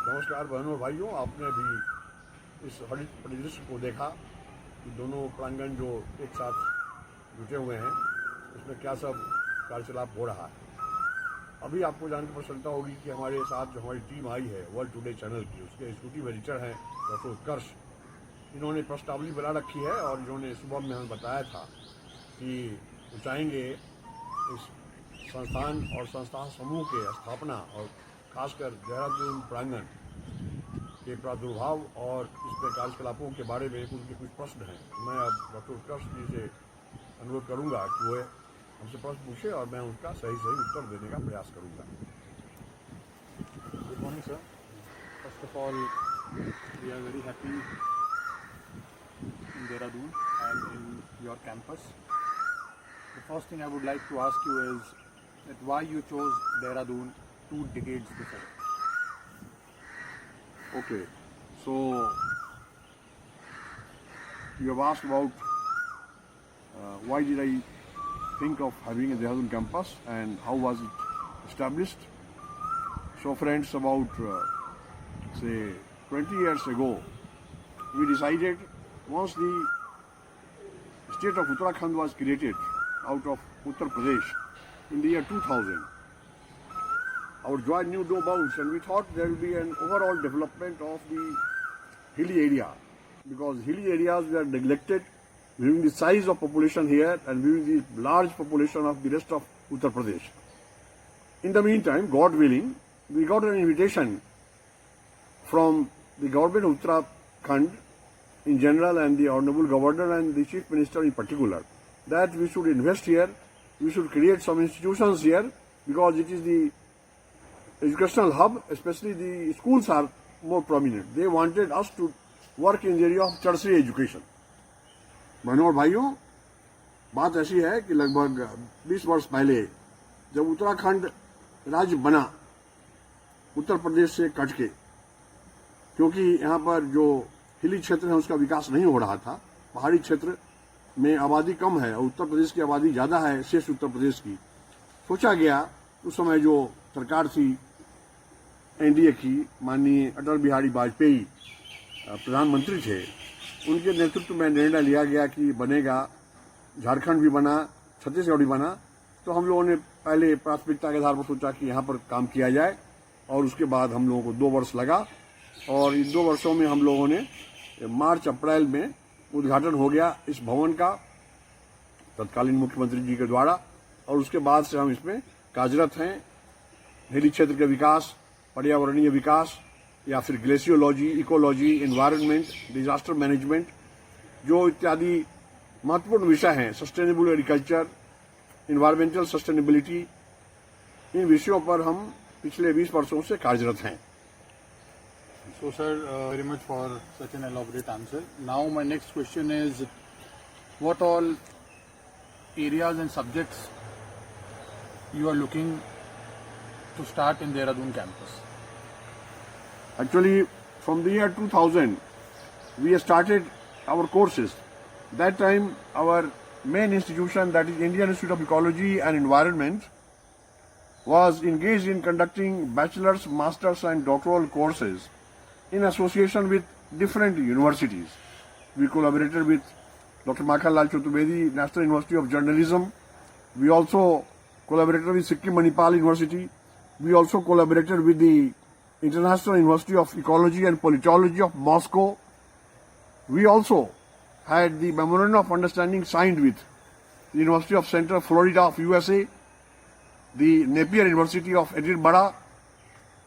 नमस्कार बहनों और भाइयों, आपने भी इस हरित परिदृश्य को देखा कि दोनों प्रांगण जो एक साथ जुटे हुए हैं, इसमें क्या सब कार्यकलाप हो रहा है। अभी आपको जानकर प्रसन्नता होगी कि हमारे साथ जो हमारी टीम आई है वर्ल्ड टुडे चैनल की, उसके एग्जीक्यूटिव एडिटर हैं डॉक्टर उत्कर्ष। इन्होंने प्रश्नावली बना रखी है और इन्होंने सुबह में हमें बताया था कि वो चाहेंगे इस संस्थान और संस्थान समूह के स्थापना और खासकर देहरादून प्रांगण के प्रादुर्भाव और इस पे कार्यकलापों के बारे में उनके कुछ प्रश्न हैं। मैं अब डॉक्टर उत्कर्ष जी से अनुरोध करूंगा कि वो हमसे प्रश्न पूछे और मैं उनका सही सही उत्तर देने का प्रयास करूंगा। Good morning, sir. First of all, we are very happy in Dehradun and in your campus. The first thing I would like to ask you is that why you chose Dehradun 2 decades before. Okay, so you have asked about why did I think of having a Dehradun campus and how was it established. So friends, about say 20 years ago, we decided once the state of Uttarakhand was created out of Uttar Pradesh in the year 2000, our joy knew no bounds, and we thought there will be an overall development of the hilly area, because hilly areas were neglected viewing the size of population here and viewing the large population of the rest of Uttar Pradesh. In the meantime, God willing, we got an invitation from the government of Uttarakhand in general and the Honorable Governor and the Chief Minister in particular, that we should invest here, we should create some institutions here, because it is the educational hub, especially the schools are more prominent. They wanted us to work in the area of tertiary education. बहनों और भाइयों, बात ऐसी है कि लगभग 20 वर्ष पहले जब उत्तराखंड राज्य बना उत्तर प्रदेश से कट के, क्योंकि यहाँ पर जो हिली क्षेत्र है उसका विकास नहीं हो रहा था, पहाड़ी क्षेत्र में आबादी कम है और उत्तर प्रदेश की आबादी ज़्यादा है शेष उत्तर प्रदेश की, सोचा गया उस समय जो सरकार थी एनडीए की, माननीय अटल बिहारी वाजपेयी प्रधानमंत्री थे, उनके नेतृत्व में निर्णय लिया गया कि बनेगा, झारखंड भी बना, छत्तीसगढ़ भी बना। तो हम लोगों ने पहले प्राथमिकता के आधार पर सोचा कि यहाँ पर काम किया जाए और उसके बाद हम लोगों को 2 वर्ष लगा और इन 2 वर्षों में हम लोगों ने मार्च अप्रैल में उद्घाटन हो गया इस भवन का तत्कालीन मुख्यमंत्री जी के द्वारा, और उसके बाद से हम इसमें कार्यरत हैं। हिली क्षेत्र के विकास, पर्यावरणीय विकास या फिर glaciology, ecology, environment, disaster management, जो इत्यादि महत्वपूर्ण विषय हैं, सस्टेनेबल एग्रीकल्चर, एनवायरमेंटल सस्टेनेबिलिटी, इन विषयों पर हम पिछले 20 वर्षों से कार्यरत हैं। So, sir, very much for such an elaborate answer. Now, my next question is, what all areas and subjects you are looking to start in Dehradun campus? Actually, from the year 2000, we started our courses. That time, our main institution, that is Indian Institute of Ecology and Environment, was engaged in conducting bachelor's, master's and doctoral courses in association with different universities. We collaborated with Dr. Makhanlal Chaturvedi, National University of Journalism. We also collaborated with Sikkim Manipal University. We also collaborated with the International University of Ecology and Politology of Moscow. We also had the Memorandum of Understanding signed with the University of Central Florida of USA, the Napier University of Edinburgh,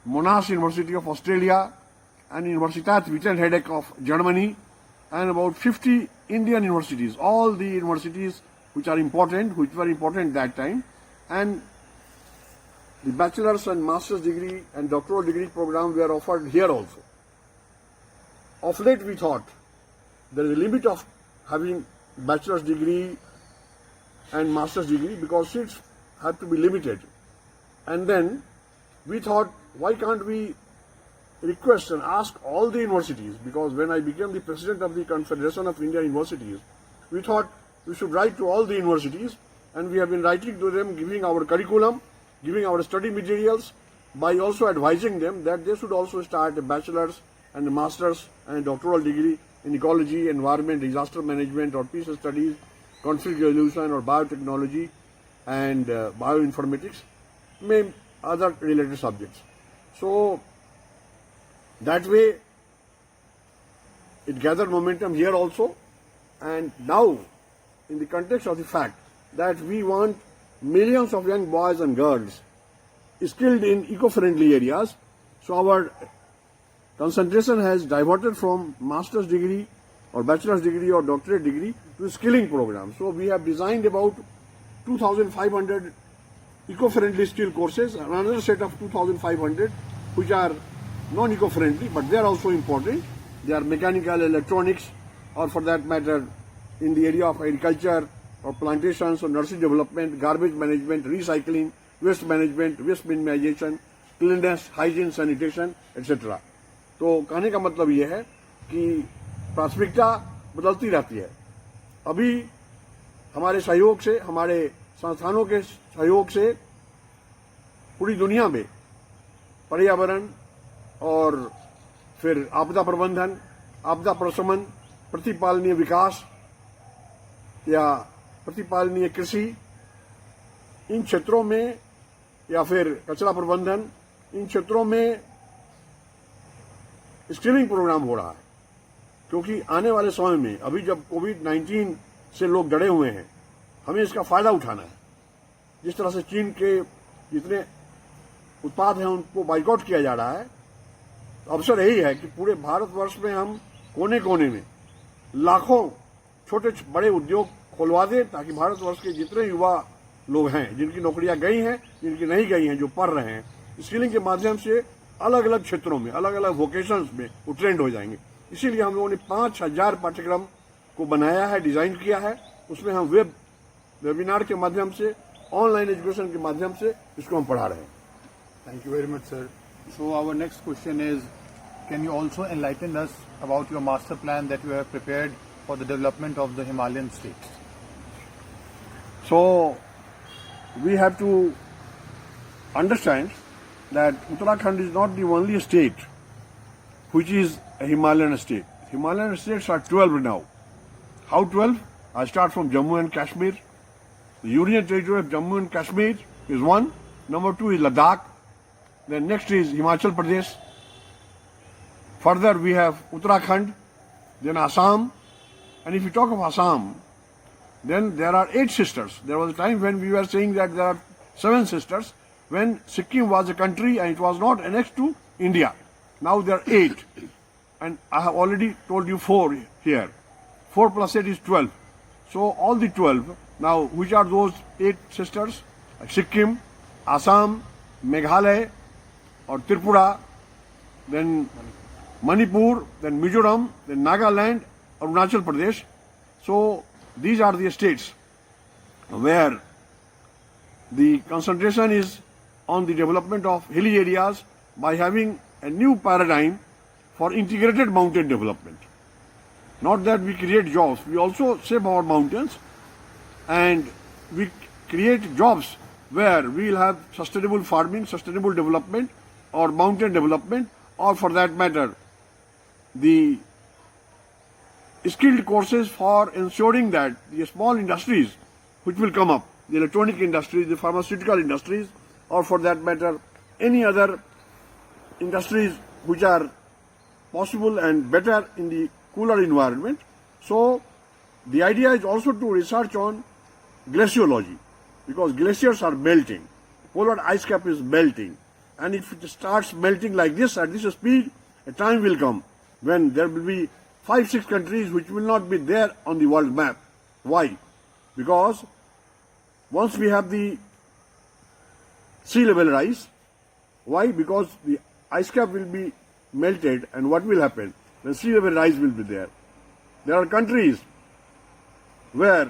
Monash University of Australia, and Universitat Wittenherdecke of Germany, and about 50 Indian universities, all the universities which were important that time, and the bachelor's and master's degree and doctoral degree program were offered here also. Of late we thought there is a limit of having bachelor's degree and master's degree because seats have to be limited. And then we thought, why can't we request and ask all the universities, because when I became the president of the Confederation of Indian Universities, we thought we should write to all the universities, and we have been writing to them, giving our curriculum, giving our study materials, by also advising them that they should also start a bachelor's and a master's and a doctoral degree in ecology, environment, disaster management or peace studies, conflict resolution or biotechnology and bioinformatics, may other related subjects. So that way it gathered momentum here also, and now in the context of the fact that we want millions of young boys and girls skilled in eco-friendly areas, so our concentration has diverted from master's degree or bachelor's degree or doctorate degree to skilling program. So we have designed about 2,500 eco-friendly skill courses, another set of 2,500 which are non-eco-friendly, but they are also important. They are mechanical, electronics, or for that matter in the area of agriculture or plantations or nursery development, garbage management, recycling, waste management, waste minimization, cleanliness, hygiene, sanitation, etc. तो कहने का मतलब ये है कि प्राथमिकता बदलती रहती है. अभी हमारे सहयोग से, हमारे संस्थानों के सहयोग से पूरी दुनिया में पर्यावरण और फिर आपदा प्रबंधन, आपदा प्रशमन, प्रतिपालनीय विकास या प्रतिपालनीय कृषि, इन क्षेत्रों में या फिर कचरा प्रबंधन, इन क्षेत्रों में स्किलिंग प्रोग्राम हो रहा है. क्योंकि आने वाले समय में अभी जब कोविड-19 से लोग डरे हुए हैं, हमें इसका फायदा उठाना है. जिस तरह से चीन के जितने उत्पाद हैं उनको बाइकआउट किया जा रहा है, अवसर यही है कि पूरे भारतवर्ष में हम कोने कोने में लाखों छोटे बड़े उद्योग खुलवा दें, ताकि भारतवर्ष के जितने युवा लोग हैं, जिनकी नौकरियां गई हैं, जिनकी नहीं गई हैं, जो पढ़ रहे हैं, स्किलिंग के माध्यम से अलग अलग क्षेत्रों में, अलग अलग वोकेशंस में वो ट्रेंड हो जाएंगे. इसीलिए हम लोगों ने 5,000 पाठ्यक्रम को बनाया है, डिजाइन किया है. उसमें हम वेबिनार के माध्यम से, ऑनलाइन एजुकेशन के माध्यम से इसको हम पढ़ा रहे हैं. Thank you very much, sir. So our next question is, can you also enlighten us about your master plan that you have prepared for the development of the Himalayan states? So we have to understand that Uttarakhand is not the only state which is a Himalayan state. Himalayan states are 12 now. How 12? I start from Jammu and Kashmir. The Union Territory of Jammu and Kashmir is one. Number 2 is Ladakh. Then next is Himachal Pradesh. Further we have Uttarakhand, then Assam. And if you talk of Assam, then there are 8 sisters. There was a time when we were saying that there are 7 sisters, when Sikkim was a country and it was not annexed to India. Now there are 8. And I have already told you 4 here. 4 plus 8 is 12. So all the 12. Now which are those 8 sisters? Sikkim, Assam, Meghalaya or Tripura, then Manipur, then Mizoram, then Nagaland, Arunachal Pradesh. So these are the states where the concentration is on the development of hilly areas by having a new paradigm for integrated mountain development. Not that we create jobs, we also save our mountains and we create jobs where we will have sustainable farming, sustainable development or mountain development, or for that matter the skilled courses for ensuring that the small industries which will come up, the electronic industries, the pharmaceutical industries, or for that matter any other industries which are possible and better in the cooler environment. So the idea is also to research on glaciology, because glaciers are melting, polar ice cap is melting, and if it starts melting like this at this speed, a time will come when there will be 5-6 countries which will not be there on the world map. Why? Because once we have the sea level rise, why? Because the ice cap will be melted, and what will happen? The sea level rise will be there. There are countries where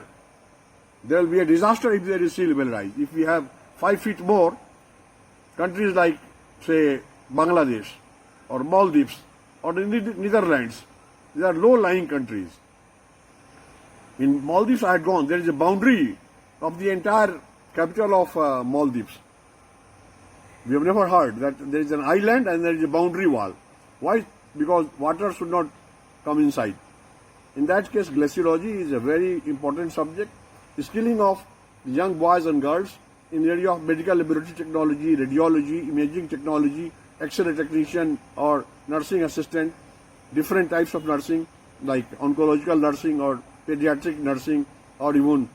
there will be a disaster if there is sea level rise. If we have 5 feet more, countries like say Bangladesh or Maldives or the Netherlands, these are low-lying countries. In Maldives I had gone, there is a boundary of the entire capital of Maldives. We have never heard that there is an island and there is a boundary wall. Why? Because water should not come inside. In that case, glaciology is a very important subject. The skilling of young boys and girls in the area of medical laboratory technology, radiology, imaging technology, X-ray technician or nursing assistant, different types of nursing like oncological nursing or pediatric nursing or even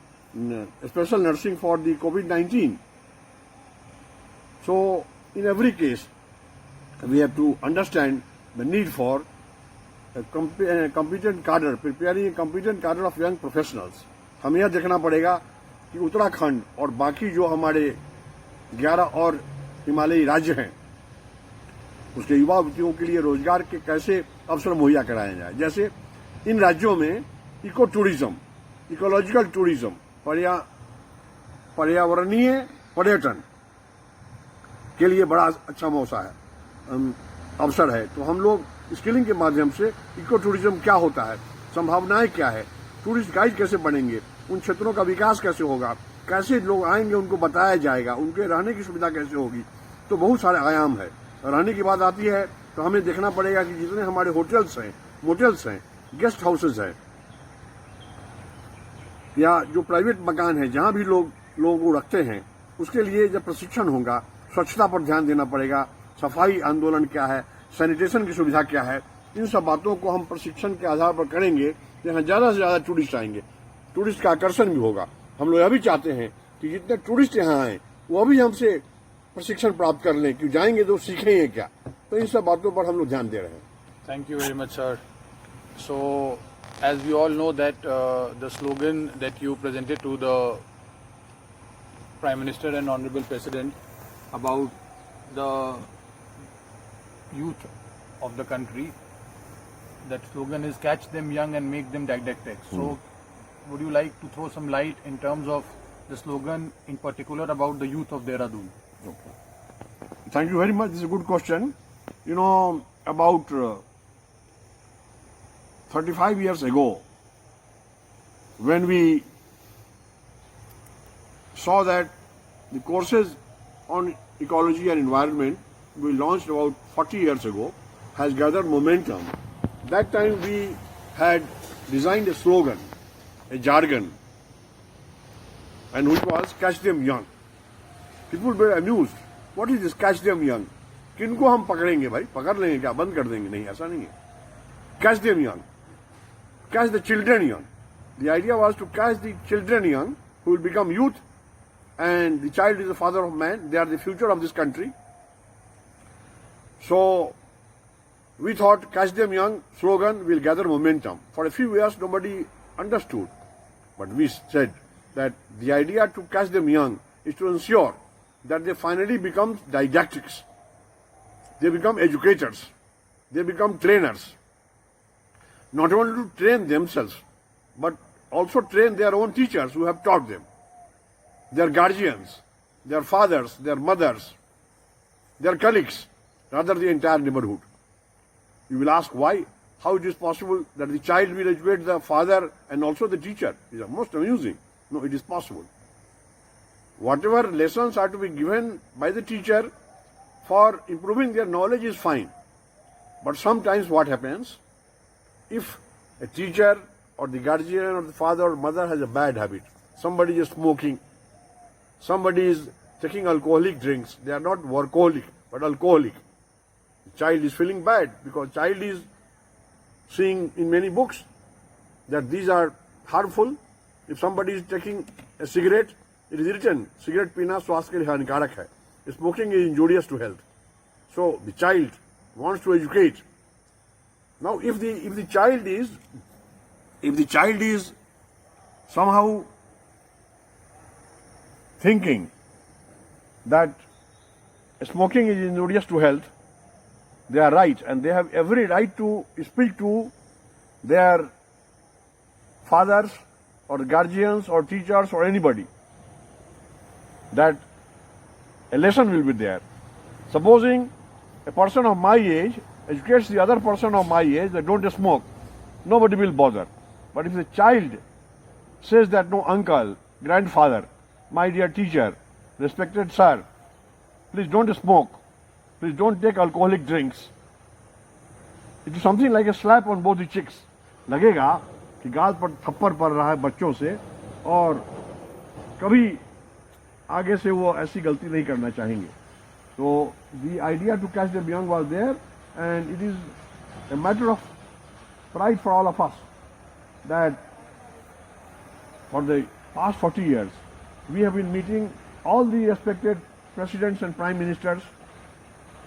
special nursing for the COVID-19. So, in every case, we have to understand the need for a competent cadre, preparing a competent cadre of young professionals. हमें यह देखना पड़ेगा कि उत्तराखंड और बाकी जो हमारे 11 और हिमालयी राज्य हैं उसके युवा युवतियों के लिए रोजगार के कैसे अवसर मुहैया कराए जाए। जैसे इन राज्यों में इको टूरिज्म, इकोलॉजिकल टूरिज्म, पर्यावरणीय पर्यटन के लिए बड़ा अच्छा मौका है, अवसर है। तो हम लोग स्किलिंग के माध्यम से इको टूरिज्म क्या होता है, संभावनाएं क्या है, टूरिस्ट गाइड कैसे बनेंगे, उन क्षेत्रों का विकास कैसे होगा, कैसे लोग आएंगे उनको बताया जाएगा, उनके रहने की सुविधा कैसे होगी। तो बहुत सारे आयाम है। रहने की बात आती है तो हमें देखना पड़ेगा कि जितने हमारे होटल्स हैं, मोटेल्स हैं, गेस्ट हाउसेज हैं या जो प्राइवेट मकान है जहां भी लोगों को रखते हैं, उसके लिए जब प्रशिक्षण होगा, स्वच्छता पर ध्यान देना पड़ेगा, सफाई आंदोलन क्या है, सैनिटेशन की सुविधा क्या है, इन सब बातों को हम प्रशिक्षण के आधार पर करेंगे तो यहाँ ज्यादा से ज्यादा टूरिस्ट आएंगे, टूरिस्ट का आकर्षण भी होगा। हम लोग यह भी चाहते हैं कि जितने टूरिस्ट यहाँ आए वो भी हमसे प्रशिक्षण प्राप्त कर लें कि जाएंगे तो सीखेंगे क्या। तो इन सब बातों पर हम लोग ध्यान दे रहे हैं। Thank you very much, sir. So, as we all know that the slogan that you presented to the Prime Minister and Honorable President about the youth of the country, that slogan is catch them young and make them didactic. So, would you like to throw some light in terms of the slogan in particular about the youth of Dehradun? Thank you very much. This is a good question. You know, about 35 years ago, when we saw that the courses on ecology and environment we launched about 40 years ago has gathered momentum. That time we had designed a slogan, a jargon, and which was catch them young. People were amused. What is this catch them young? किनको हम पकड़ेंगे भाई, पकड़ लेंगे क्या, बंद कर देंगे? नहीं, ऐसा नहीं है। Catch them young. Catch the children young. The idea was to catch the children young who will become youth, and the child is the father of man. They are the future of this country. So we thought catch them young slogan will gather momentum. For a few years nobody understood. But we said that the idea to catch them young is to ensure that they finally become didactics. They become educators. They become trainers. Not only to train themselves, but also train their own teachers who have taught them, their guardians, their fathers, their mothers, their colleagues, rather the entire neighborhood. You will ask why? How it is possible that the child will educate the father and also the teacher? It is most amusing. No, it is possible. Whatever lessons are to be given by the teacher for improving their knowledge is fine. But sometimes what happens, if a teacher or the guardian or the father or mother has a bad habit, somebody is smoking, somebody is taking alcoholic drinks, they are not workaholic but alcoholic. The child is feeling bad because child is seeing in many books that these are harmful. If somebody is taking a cigarette, it is written, cigarette pina स्वास्थ्य के लिए हानिकारक है. Smoking is injurious to health. So the child wants to educate. Now if the child is somehow thinking that smoking is injurious to health, they are right, and they have every right to speak to their fathers or guardians or teachers or anybody that a lesson will be there. Supposing a person of my age educates the other person of my age that don't smoke, nobody will bother. But if the child says that no, uncle, grandfather, my dear teacher, respected sir, please don't smoke, please don't take alcoholic drinks. It is something like a slap on both the cheeks. लगेगा कि गाल पर थप्पड़ पड़ रहा है बच्चों से और कभी आगे से वो ऐसी गलती नहीं करना चाहेंगे. So the idea to catch them young was there, and it is a matter of pride for all of us that for the past 40 years we have been meeting all the respected presidents and prime ministers,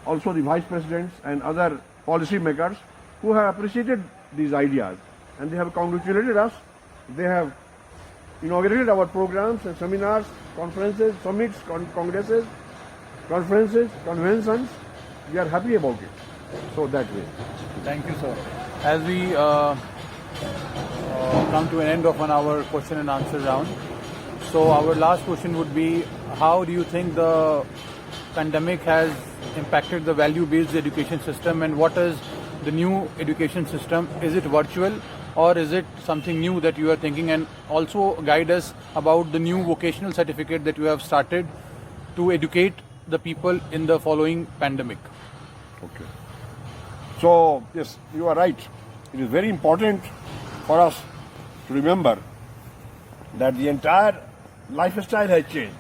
also the vice presidents and other policy makers who have appreciated these ideas, and they have congratulated us. They have inaugurated our programs and seminars, conferences, summits, congresses, conferences, conventions. We are happy about it. So that way. Thank you, sir. As we come to an end of our question and answer round, so our last question would be, how do you think the pandemic has impacted the value-based education system, and what is the new education system? Is it virtual or is it something new that you are thinking? And also guide us about the new vocational certificate that you have started to educate the people in the following pandemic. Okay. So, yes, you are right. It is very important for us to remember that the entire lifestyle has changed.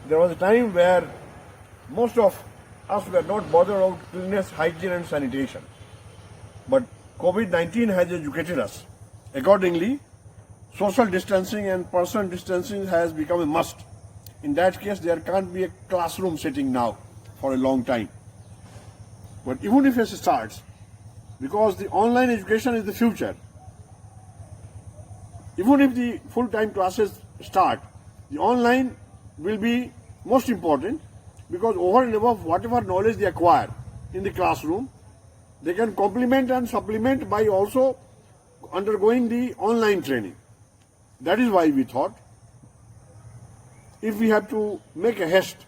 There was a time where most of us were not bothered about cleanliness, hygiene and sanitation. But COVID-19 has educated us. Accordingly, social distancing and personal distancing has become a must. In that case, there can't be a classroom sitting now for a long time. But even if it starts, because the online education is the future, even if the full-time classes start, the online will be most important, because over and above whatever knowledge they acquire in the classroom, they can complement and supplement by also undergoing the online training. That is why we thought, if we have to make a haste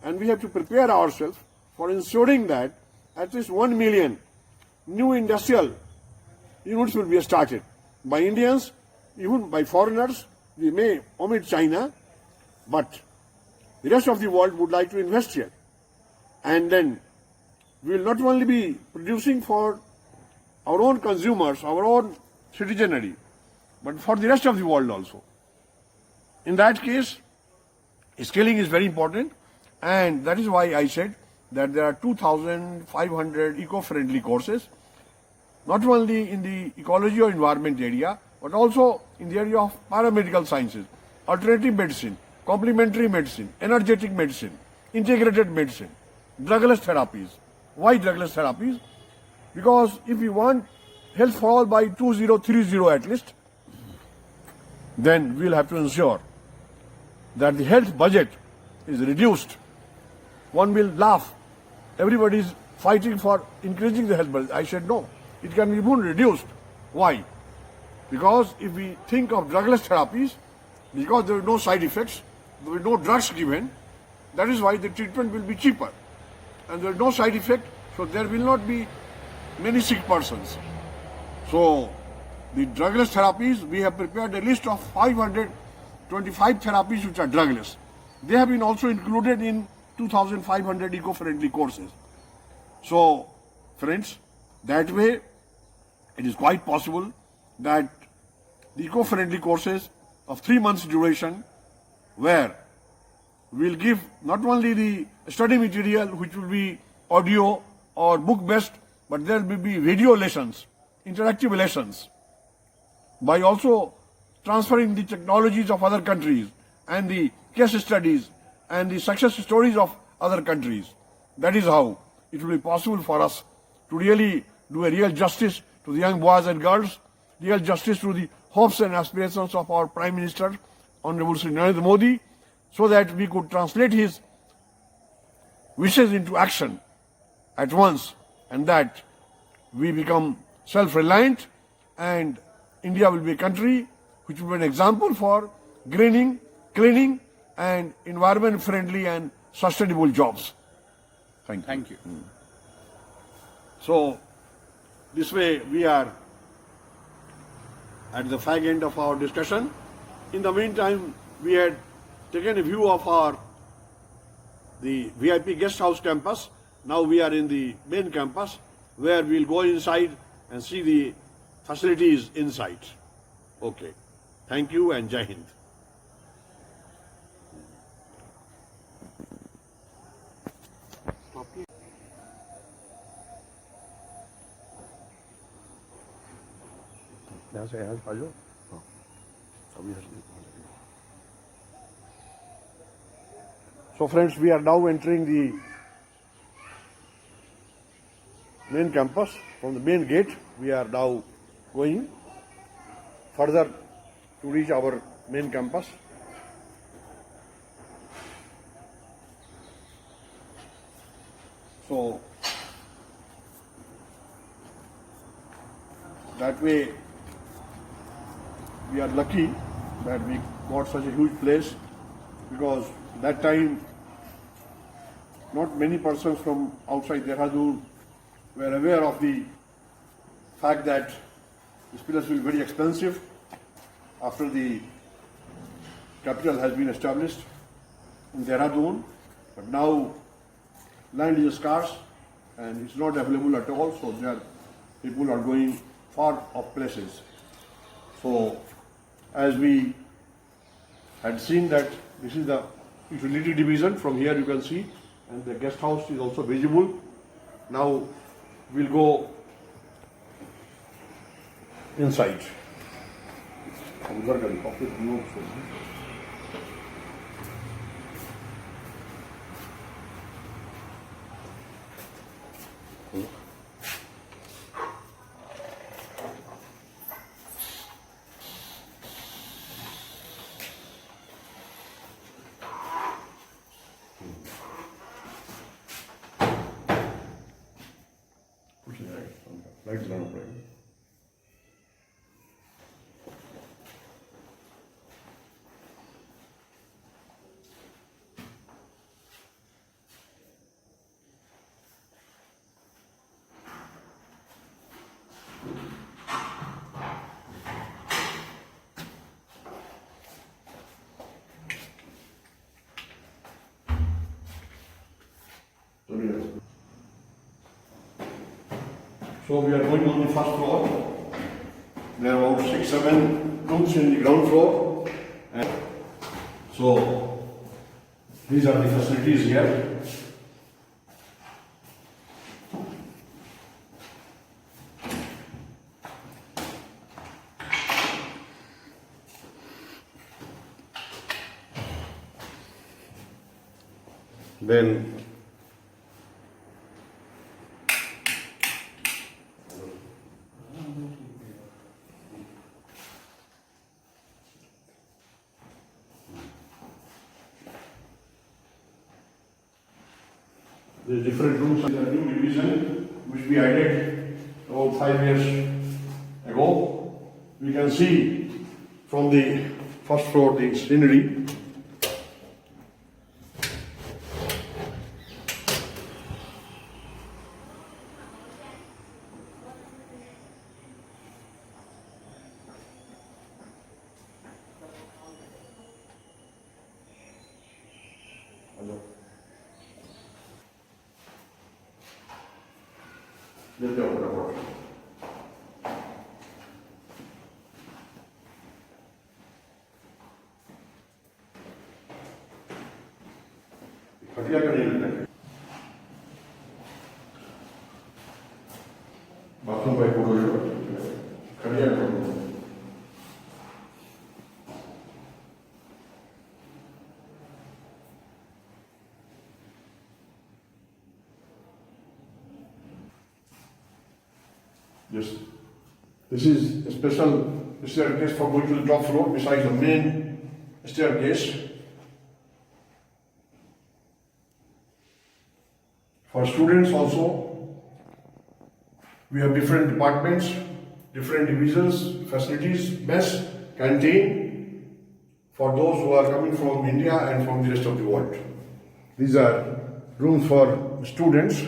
and we have to prepare ourselves for ensuring that at least 1 million new industrial units will be started by Indians, even by foreigners. We may omit China, but the rest of the world would like to invest here. And then we will not only be producing for our own consumers, our own citizenry, but for the rest of the world also. In that case, skilling is very important, and that is why I said that there are 2,500 eco-friendly courses, not only in the ecology or environment area, but also in the area of paramedical sciences, alternative medicine, complementary medicine, energetic medicine, integrated medicine, drugless therapies. Why drugless therapies? Because if we want health for all by 2030 at least, then we will have to ensure that the health budget is reduced. One will laugh. Everybody is fighting for increasing the health budget. I said no. It can be even reduced. Why? Because if we think of drugless therapies, because there are no side effects, there are no drugs given, that is why the treatment will be cheaper. And there is no side effect, so there will not be many sick persons. So, the drugless therapies, we have prepared a list of 525 therapies which are drugless. They have been also included in 2,500 eco-friendly courses. So, friends, that way it is quite possible that the eco-friendly courses of 3 months duration, where we will give not only the study material which will be audio or book based, but there will be video lessons, interactive lessons, by also transferring the technologies of other countries and the case studies and the success stories of other countries. That is how it will be possible for us to really do a real justice to the young boys and girls, real justice to the hopes and aspirations of our Prime Minister, Honorable Sri Narendra Modi, so that we could translate his wishes into action at once, and that we become self-reliant, and India will be a country which will be an example for greening, cleaning and environment-friendly and sustainable jobs. Thank you. Thank you. So, this way we are at the fag end of our discussion. In the meantime, we had taken a view of our the VIP guest house campus. Now we are in the main campus where we'll go inside and see the facilities inside. Okay. Thank you and Jai Hind. So friends, we are now entering the main campus. From the main gate, we are now going further to reach our main campus. So that way we are lucky that we got such a huge place, because that time not many persons from outside Dehradun were aware of the fact that this place will be very expensive after the capital has been established in Dehradun. But now land is scarce and it's not available at all, so there people are going far off places. So as we had seen that this is the utility division, from here you can see, and the guest house is also visible. Now we'll go inside. Lights are on. So we are going on the first floor. There are about 6-7 rooms in the ground floor. And so these are the facilities here. Then the different rooms in the new division which we added about 5 years ago. We can see from the first floor the scenery. खटिया का नहीं लगता है bathroom का photo खटिया का Yes, this is a special staircase for going to the top floor besides the main staircase. For students also, we have different departments, different divisions, facilities, mess, canteen for those who are coming from India and from the rest of the world. These are rooms for students.